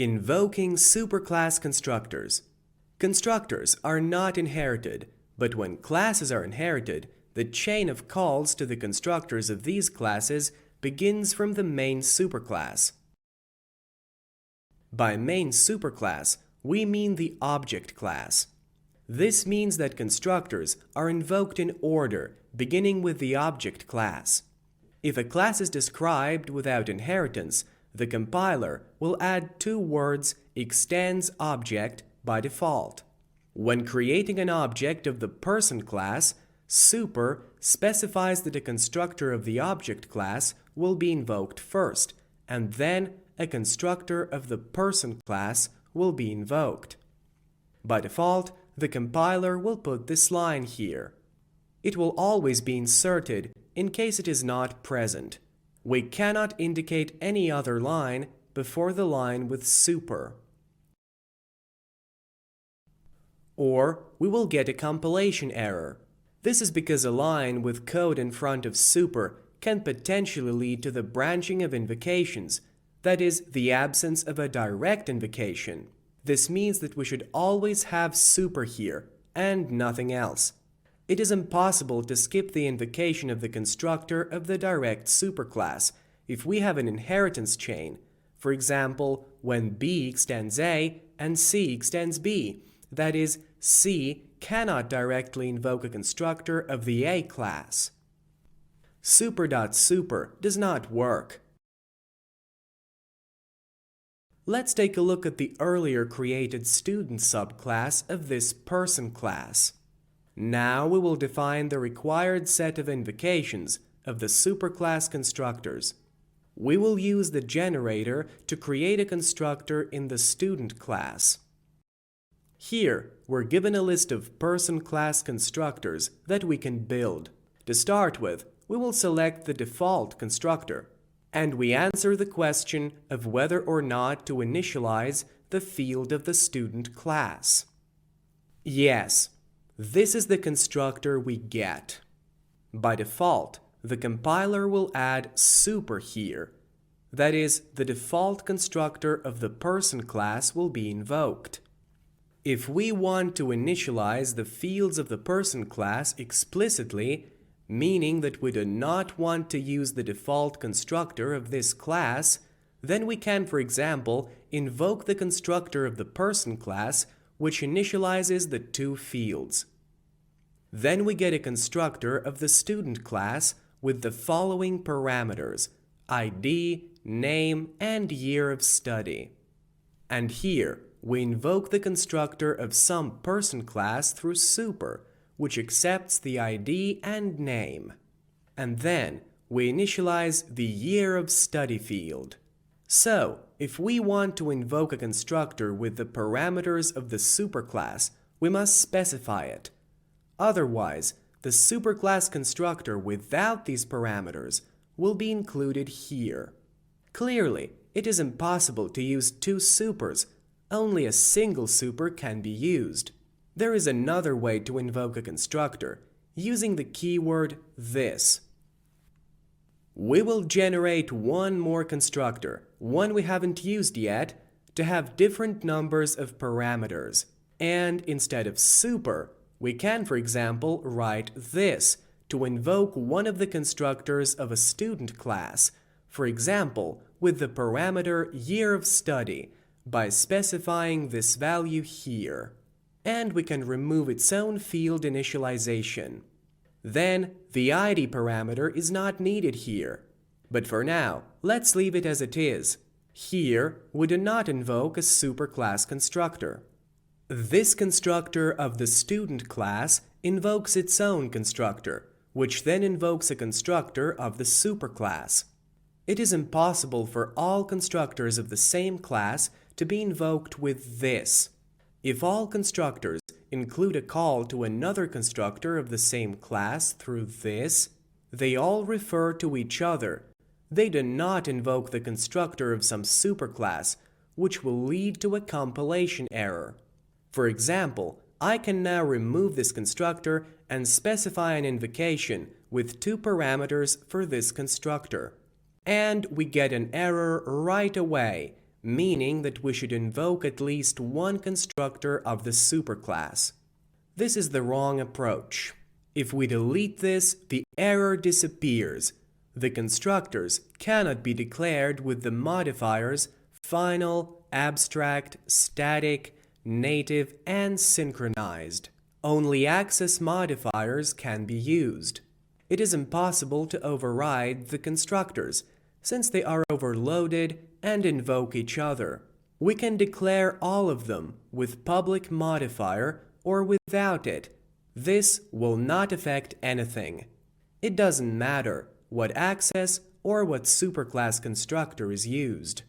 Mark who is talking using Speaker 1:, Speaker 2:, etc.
Speaker 1: Invoking superclass constructors. Constructors are not inherited, but when classes are inherited, the chain of calls to the constructors of these classes begins from the main superclass. By main superclass, we mean the object class. This means that constructors are invoked in order, beginning with the object class. If a class is described without inheritance, the compiler will add two words extends object by default. When creating an object of the person class, super specifies that a constructor of the object class will be invoked first, and then a constructor of the person class will be invoked. By default, the compiler will put this line here. It will always be inserted in case it is not present. We cannot indicate any other line before the line with super. Or we will get a compilation error. This is because a line with code in front of super can potentially lead to the branching of invocations, that is, the absence of a direct invocation. This means that we should always have super here and nothing else. It is impossible to skip the invocation of the constructor of the direct superclass if we have an inheritance chain. For example, when B extends A and C extends B, that is, C cannot directly invoke a constructor of the A class. Super.super does not work. Let's take a look at the earlier created student subclass of this person class. Now we will define the required set of invocations of the superclass constructors. We will use the generator to create a constructor in the student class. Here, we're given a list of person class constructors that we can build. To start with, we will select the default constructor, and we answer the question of whether or not to initialize the field of the student class. Yes, this is the constructor we get. By default, the compiler will add super here. That is, the default constructor of the person class will be invoked. If we want to initialize the fields of the person class explicitly, meaning that we do not want to use the default constructor of this class, then we can, for example, invoke the constructor of the person class which initializes the two fields. Then we get a constructor of the student class with the following parameters: ID, name, and year of study. And here, we invoke the constructor of some person class through super, which accepts the ID and name. And then, we initialize the year of study field. So, if we want to invoke a constructor with the parameters of the superclass, we must specify it. Otherwise, the superclass constructor without these parameters will be included here. Clearly, it is impossible to use two supers. Only a single super can be used. There is another way to invoke a constructor, using the keyword this. We will generate one more constructor, one we haven't used yet, to have different numbers of parameters. And instead of super, we can, for example, write this to invoke one of the constructors of a student class, for example, with the parameter year of study, by specifying this value here. And we can remove its own field initialization. Then, the ID parameter is not needed here. But for now, let's leave it as it is. Here, we do not invoke a superclass constructor. This constructor of the student class invokes its own constructor, which then invokes a constructor of the superclass. It is impossible for all constructors of the same class to be invoked with this. If all constructors include a call to another constructor of the same class through this, they all refer to each other. They do not invoke the constructor of some superclass, which will lead to a compilation error. For example, I can now remove this constructor and specify an invocation with two parameters for this constructor. And we get an error right away, meaning that we should invoke at least one constructor of the superclass. This is the wrong approach. If we delete this, the error disappears. The constructors cannot be declared with the modifiers final, abstract, static, native, and synchronized. Only access modifiers can be used. It is impossible to override the constructors, since they are overloaded and invoke each other. We can declare all of them with public modifier or without it. This will not affect anything. It doesn't matter what access or what superclass constructor is used.